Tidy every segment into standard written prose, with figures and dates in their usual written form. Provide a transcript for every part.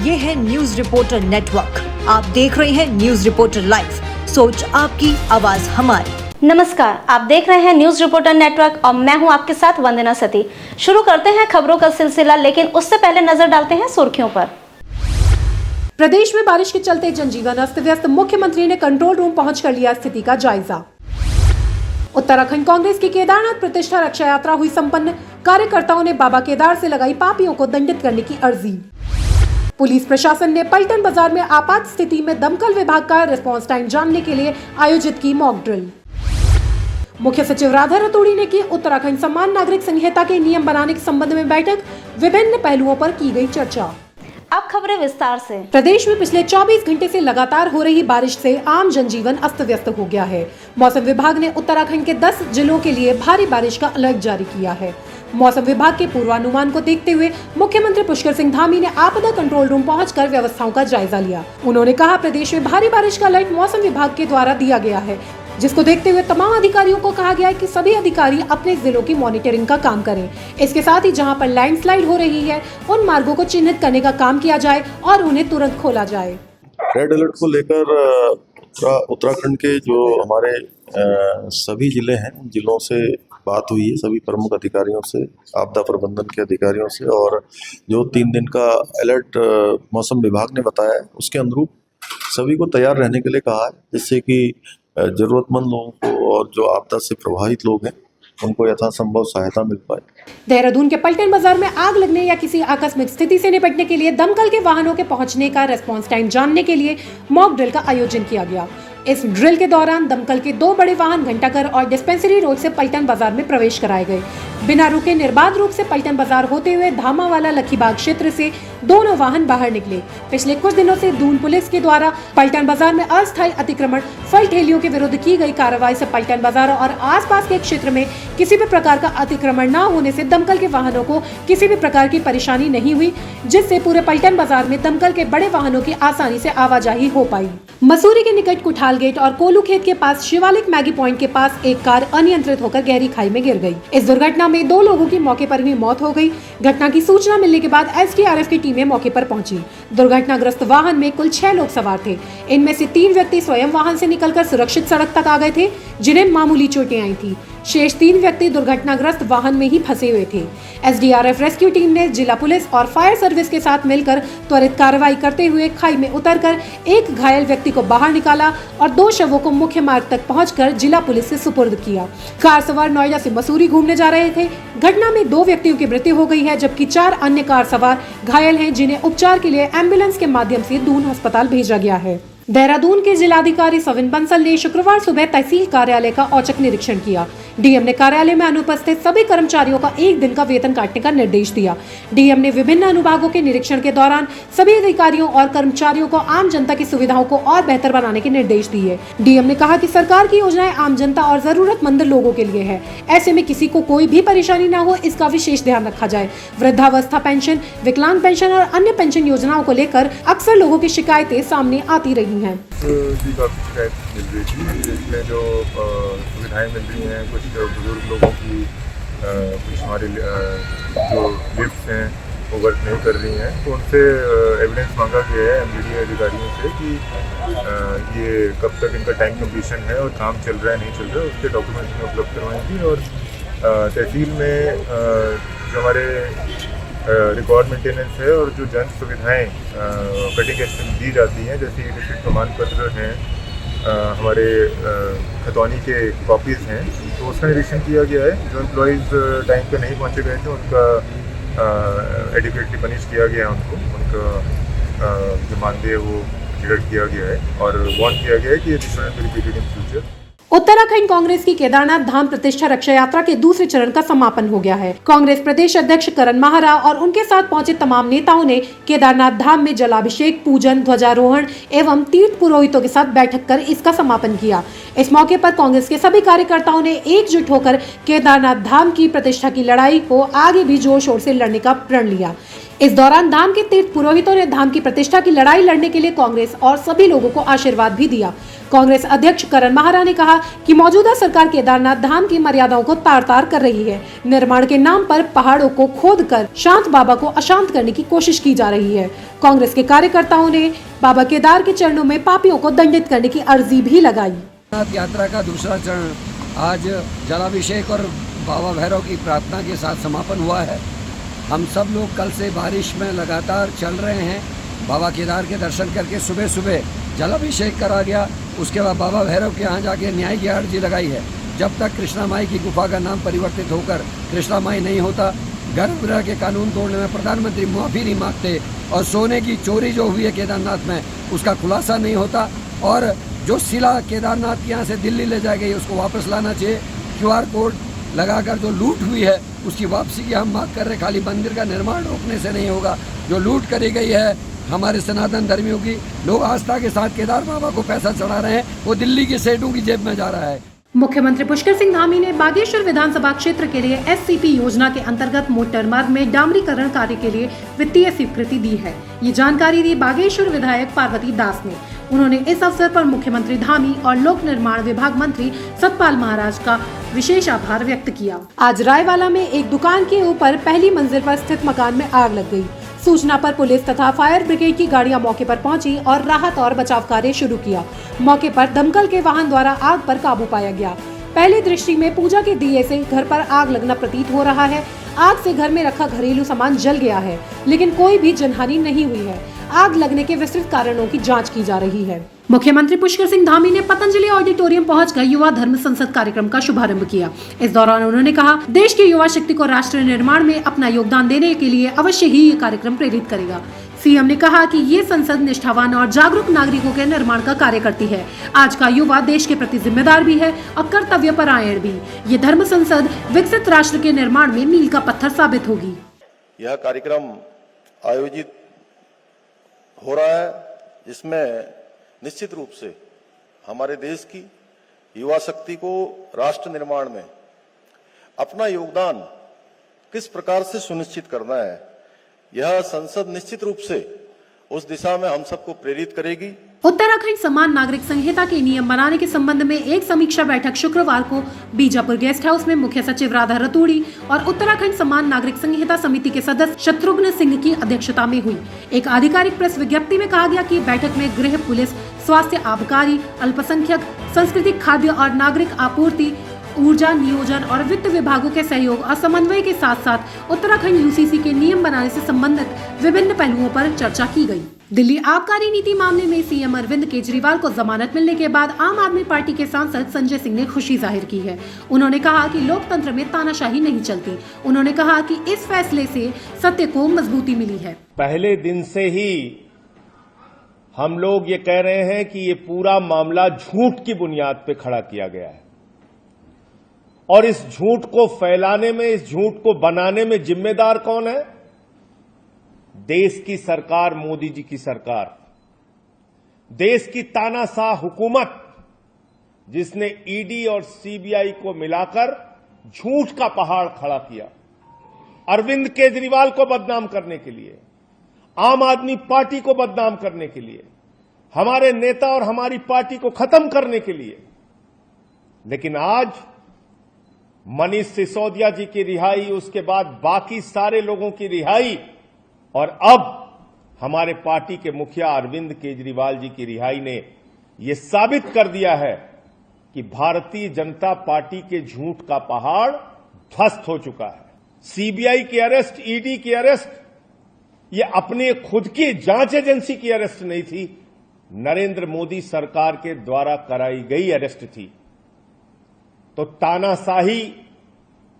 ये है news reporter network. आप देख रहे हैं न्यूज रिपोर्टर लाइव, सोच आपकी, आवाज हमारी। नमस्कार, आप देख रहे हैं न्यूज रिपोर्टर नेटवर्क और मैं हूं आपके साथ वंदना सती। शुरू करते हैं खबरों का सिलसिला, लेकिन उससे पहले नजर डालते हैं सुर्खियों पर। प्रदेश में बारिश के चलते जनजीवन अस्त व्यस्त, मुख्यमंत्री ने कंट्रोल रूम पहुंचकर लिया स्थिति का जायजा। उत्तराखंड कांग्रेस की केदारनाथ प्रतिष्ठा रक्षा यात्रा हुई संपन्न, कार्यकर्ताओं ने बाबा केदार से लगाई पापियों को दंडित करने की अर्जी। पुलिस प्रशासन ने पलटन बाजार में आपात स्थिति में दमकल विभाग का रिस्पांस टाइम जानने के लिए आयोजित की मॉक ड्रिल। मुख्य सचिव राधा रतूड़ी ने की उत्तराखंड समान नागरिक संहिता के नियम बनाने के संबंध में बैठक, विभिन्न पहलुओं पर की गई चर्चा। अब खबरें विस्तार से। प्रदेश में पिछले 24 घंटे से लगातार हो रही बारिश से आम जनजीवन अस्त व्यस्त हो गया है। मौसम विभाग ने उत्तराखंड के 10 जिलों के लिए भारी बारिश का अलर्ट जारी किया है। मौसम विभाग के पूर्वानुमान को देखते हुए मुख्यमंत्री पुष्कर सिंह धामी ने आपदा कंट्रोल रूम पहुंचकर व्यवस्थाओं का जायजा लिया। उन्होंने कहा, प्रदेश में भारी बारिश का अलर्ट मौसम विभाग के द्वारा दिया गया है, जिसको देखते हुए तमाम अधिकारियों को कहा गया है कि सभी अधिकारी अपने जिलों की मॉनिटरिंग का काम करें। इसके साथ ही जहां पर लैंडस्लाइड हो रही है, उन मार्गों को चिन्हित करने का काम किया जाए और उन्हें तुरंत खोला जाए। रेड अलर्ट को लेकर उत्तराखंड के जो हमारे सभी जिले हैं, उन जिलों से बात हुई है, सभी प्रमुख अधिकारियों से, आपदा प्रबंधन के अधिकारियों से, और जो 3 दिन का अलर्ट मौसम विभाग ने बताया है उसके अनुरूप सभी को तैयार रहने के लिए कहा है, जिससे कि जरूरतमंद लोगों को और जो आपदा से प्रभावित लोग हैं उनको यथासंभव सहायता मिल पाए। देहरादून के पलटन बाजार में आग लगने या किसी आकस्मिक स्थिति से निपटने के लिए दमकल के वाहनों के पहुंचने का रेस्पॉन्स टाइम जानने के लिए मॉक ड्रिल का आयोजन किया गया। इस ड्रिल के दौरान दमकल के 2 बड़े वाहन घंटाघर और डिस्पेंसरी रोड से पलटन बाजार में प्रवेश कराए गए। बिना रुके निर्बाध रूप से पलटन बाजार होते हुए धामावाला लखीबाग क्षेत्र से दोनों वाहन बाहर निकले। पिछले कुछ दिनों से दून पुलिस के द्वारा पलटन बाजार में अस्थायी अतिक्रमण, फल ठेलियों के विरुद्ध की गई कार्रवाई से पलटन बाजार और आसपास के क्षेत्र में किसी भी प्रकार का अतिक्रमण न होने से दमकल के वाहनों को किसी भी प्रकार की परेशानी नहीं हुई, जिससे पूरे पलटन बाजार में दमकल के बड़े वाहनों की आसानी से आवाजाही हो पाई। मसूरी के निकट कुठाल गेट और कोलू खेत के पास शिवालिक मैगी पॉइंट के पास एक कार अनियंत्रित होकर गहरी खाई में गिर गई। इस दुर्घटना में 2 लोगों की मौके पर ही मौत हो गई। घटना की सूचना मिलने के बाद एसडीआरएफ की टीमें मौके पर पहुंची। दुर्घटनाग्रस्त वाहन में कुल 6 लोग सवार थे। इनमें से 3 व्यक्ति स्वयं वाहन से निकलकर सुरक्षित सड़क तक आ गए थे, जिन्हें मामूली चोटें आई थी। शेष 3 व्यक्ति दुर्घटनाग्रस्त वाहन में ही फंसे हुए थे। एसडीआरएफ रेस्क्यू टीम ने जिला पुलिस और फायर सर्विस के साथ मिलकर त्वरित कार्रवाई करते हुए खाई में उतरकर एक घायल व्यक्ति को बाहर निकाला और 2 शवों को मुख्य मार्ग तक पहुंचकर जिला पुलिस से सुपुर्द किया। कार सवार नोएडा से मसूरी घूमने जा रहे थे। घटना में 2 व्यक्तियों की मृत्यु हो गई है, जबकि 4 अन्य कार सवार घायल हैं, जिन्हें उपचार के लिए एम्बुलेंस के माध्यम से दून अस्पताल भेजा गया है। देहरादून के जिलाधिकारी सविन बंसल ने शुक्रवार सुबह तहसील कार्यालय का औचक निरीक्षण किया। डीएम ने कार्यालय में अनुपस्थित सभी कर्मचारियों का 1 दिन का वेतन काटने का निर्देश दिया। डीएम ने विभिन्न अनुभागों के निरीक्षण के दौरान सभी अधिकारियों और कर्मचारियों को आम जनता की सुविधाओं को और बेहतर बनाने के निर्देश दिए। डीएम ने कहा कि सरकार की योजनाएं आम जनता और जरूरतमंद लोगों के लिए है। ऐसे में किसी को कोई भी परेशानी न हो, इसका विशेष ध्यान रखा जाए। वृद्धावस्था पेंशन, विकलांग पेंशन और अन्य पेंशन योजनाओं को लेकर अक्सर लोगों की शिकायतें सामने आती रही हैं। काफ़ी शिकायत मिल रही थी, इसमें जो सुविधाएं मिल रही हैं, कुछ बुजुर्ग लोगों की कुछ हमारे जो लिफ्ट्स हैं वो वर्क नहीं कर रही हैं, तो उनसे एविडेंस मांगा गया है एमडीडीए अधिकारियों से कि ये कब तक इनका टाइम कंप्लीशन है और काम चल रहा है नहीं चल रहा है, उसके डॉक्यूमेंट्स में उपलब्ध करवाएंगी। और तहसील में जो हमारे रिकॉर्ड मेंटेनेंस है और जो जन सुविधाएं कटिंग एज में दी जाती हैं, जैसे लिखित प्रमाण पत्र हैं, हमारे खतौनी के कॉपीज़ हैं, तो उसका निरीक्षण किया गया है। जो एम्प्लॉयज़ टाइम पे नहीं पहुंचे गए थे उनका एडिक्वेटली पनिश किया गया है, उनका जो मानदेय है वो डिडक्ट किया गया है और वार्न किया गया है कि ये should be repeated in future. Uttarakhand Congress की केदारनाथ धाम प्रतिष्ठा रक्षा यात्रा के दूसरे चरण का समापन हो गया है। कांग्रेस प्रदेश अध्यक्ष करण माहरा और उनके साथ पहुंचे तमाम नेताओं ने केदारनाथ धाम में जलाभिषेक, पूजन, ध्वजारोहण एवं तीर्थ पुरोहितों के साथ बैठक कर इसका समापन किया। इस मौके पर कांग्रेस के सभी कार्यकर्ताओं ने एकजुट होकर केदारनाथ धाम की प्रतिष्ठा की लड़ाई को आगे भी जोर शोर से लड़ने का प्रण लिया। इस दौरान धाम के तीर्थ पुरोहितों ने धाम की प्रतिष्ठा की लड़ाई लड़ने के लिए कांग्रेस और सभी लोगों को आशीर्वाद भी दिया। कांग्रेस अध्यक्ष करण महारा ने कहा कि मौजूदा सरकार केदारनाथ धाम की मर्यादाओं को तार-तार कर रही है। निर्माण के नाम पर पहाड़ों को खोदकर शांत बाबा को अशांत करने की कोशिश की जा रही है। कांग्रेस के कार्यकर्ताओं ने बाबा केदार के चरणों में पापियों को दंडित करने की अर्जी भी लगाई। यात्रा का दूसरा चरण आज जलाभिषेक और बाबा भैरव की प्रार्थना के साथ समापन हुआ है। हम सब लोग कल से बारिश में लगातार चल रहे हैं। बाबा केदार के दर्शन करके सुबह सुबह जलाभिषेक करा गया। उसके बाद बाबा भैरव के यहाँ जाके न्याय की अर्जी लगाई है। जब तक कृष्णा माई की गुफा का नाम परिवर्तित होकर कृष्णा माई नहीं होता, गर्भगृह के कानून तोड़ने में प्रधानमंत्री माफ़ी नहीं मांगते और सोने की चोरी जो हुई है केदारनाथ में उसका खुलासा नहीं होता, और जो शिला केदारनाथ के यहाँ से दिल्ली ले जाई गई उसको वापस लाना चाहिए। QR कोड लगाकर जो लूट हुई है उसकी वापसी की हम मांग कर रहे। खाली मंदिर का निर्माण रोकने से नहीं होगा। जो लूट करी गई है हमारे सनातन धर्मियों की, लोग आस्था के साथ केदार बाबा को पैसा चढ़ा रहे हैं, वो दिल्ली के सेठों की जेब में जा रहा है। मुख्यमंत्री पुष्कर सिंह धामी ने बागेश्वर विधानसभा क्षेत्र के लिए SCP योजना के अंतर्गत मोटर मार्ग में डामरीकरण कार्य के लिए वित्तीय स्वीकृति दी है। ये जानकारी दी बागेश्वर विधायक पार्वती दास ने। उन्होंने इस अवसर पर मुख्यमंत्री धामी और लोक निर्माण विभाग मंत्री सतपाल महाराज का विशेष आभार व्यक्त किया। आज रायवाला में एक दुकान के ऊपर पहली मंजिल पर स्थित मकान में आग लग गई। सूचना पर पुलिस तथा फायर ब्रिगेड की गाड़ियां मौके पर पहुंची और राहत और बचाव कार्य शुरू किया। मौके पर दमकल के वाहन द्वारा आग पर काबू पाया गया। पहली दृष्टि में पूजा के दिए से घर पर आग लगना प्रतीत हो रहा है। आग से घर में रखा घरेलू सामान जल गया है, लेकिन कोई भी जनहानि नहीं हुई है। आग लगने के विस्तृत कारणों की जांच की जा रही है। मुख्यमंत्री पुष्कर सिंह धामी ने पतंजलि ऑडिटोरियम पहुंचकर युवा धर्म संसद कार्यक्रम का शुभारंभ किया। इस दौरान उन्होंने कहा, देश की युवा शक्ति को राष्ट्र निर्माण में अपना योगदान देने के लिए अवश्य ही ये कार्यक्रम प्रेरित करेगा। सीएम ने कहा कि ये संसद निष्ठावान और जागरूक नागरिकों के निर्माण का कार्य करती है। आज का युवा देश के प्रति जिम्मेदार भी है और कर्तव्य परायण भी। ये धर्म संसद विकसित राष्ट्र के निर्माण में मील का पत्थर साबित होगी। यह कार्यक्रम आयोजित हो रहा है जिसमें निश्चित रूप से हमारे देश की युवा शक्ति को राष्ट्र निर्माण में अपना योगदान किस प्रकार से सुनिश्चित करना है, यह संसद निश्चित रूप से उस दिशा में हम सबको प्रेरित करेगी। उत्तराखंड समान नागरिक संहिता के नियम बनाने के संबंध में एक समीक्षा बैठक शुक्रवार को बीजापुर गेस्ट हाउस में मुख्य सचिव राधा रतूड़ी और उत्तराखंड समान नागरिक संहिता समिति के सदस्य शत्रुघ्न सिंह की अध्यक्षता में हुई। एक आधिकारिक प्रेस विज्ञप्ति में कहा गया कि बैठक में गृह, पुलिस, स्वास्थ्य, आबकारी, अल्पसंख्यक, सांस्कृतिक, खाद्य और नागरिक आपूर्ति, ऊर्जा, नियोजन और वित्त विभागों के सहयोग और समन्वय के साथ साथ उत्तराखंड UCC के नियम बनाने से संबंधित विभिन्न पहलुओं पर चर्चा की गई। दिल्ली आबकारी नीति मामले में सीएम अरविंद केजरीवाल को जमानत मिलने के बाद आम आदमी पार्टी के सांसद संजय सिंह ने खुशी जाहिर की है। उन्होंने कहा कि लोकतंत्र में तानाशाही नहीं चलती। उन्होंने कहा कि इस फैसले से सत्य को मजबूती मिली है। पहले दिन से ही हम लोग ये कह रहे हैं कि ये पूरा मामला झूठ की बुनियाद पे खड़ा किया गया है और इस झूठ को फैलाने में, इस झूठ को बनाने में जिम्मेदार कौन है? देश की सरकार, मोदी जी की सरकार, देश की तानाशाह हुकूमत, जिसने ईडी और सीबीआई को मिलाकर झूठ का पहाड़ खड़ा किया अरविंद केजरीवाल को बदनाम करने के लिए, आम आदमी पार्टी को बदनाम करने के लिए, हमारे नेता और हमारी पार्टी को खत्म करने के लिए। लेकिन आज मनीष सिसोदिया जी की रिहाई, उसके बाद बाकी सारे लोगों की रिहाई और अब हमारे पार्टी के मुखिया अरविंद केजरीवाल जी की रिहाई ने यह साबित कर दिया है कि भारतीय जनता पार्टी के झूठ का पहाड़ ध्वस्त हो चुका है। सीबीआई की अरेस्ट, ईडी की अरेस्ट, ये अपने खुद की जांच एजेंसी की अरेस्ट नहीं थी, नरेंद्र मोदी सरकार के द्वारा कराई गई अरेस्ट थी। तो तानाशाही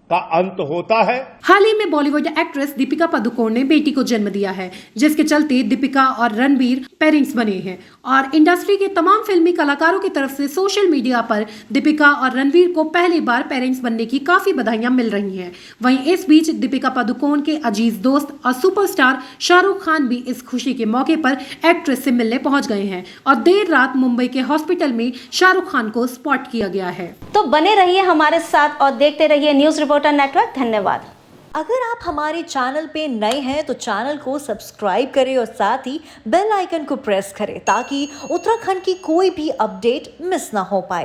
का अंत होता है। हाल ही में बॉलीवुड एक्ट्रेस दीपिका पादुकोण ने बेटी को जन्म दिया है, जिसके चलते दीपिका और रणबीर पेरेंट्स बने हैं और इंडस्ट्री के तमाम फिल्मी कलाकारों की तरफ से सोशल मीडिया पर दीपिका और रणबीर को पहली बार पेरेंट्स बनने की काफी बधाइयां मिल रही हैं। वहीं इस बीच दीपिका पादुकोण के अजीज दोस्त और सुपरस्टार शाहरुख खान भी इस खुशी के मौके पर एक्ट्रेस से मिलने पहुंच गए हैं और देर रात मुंबई के हॉस्पिटल में शाहरुख खान को स्पॉट किया गया है। तो बने रहिए हमारे साथ और देखते रहिए न्यूज रिपोर्टर नेटवर्क। धन्यवाद। अगर आप हमारे चैनल पे नए हैं तो चैनल को सब्सक्राइब करें और साथ ही बेल आइकन को प्रेस करें ताकि उत्तराखंड की कोई भी अपडेट मिस ना हो पाए।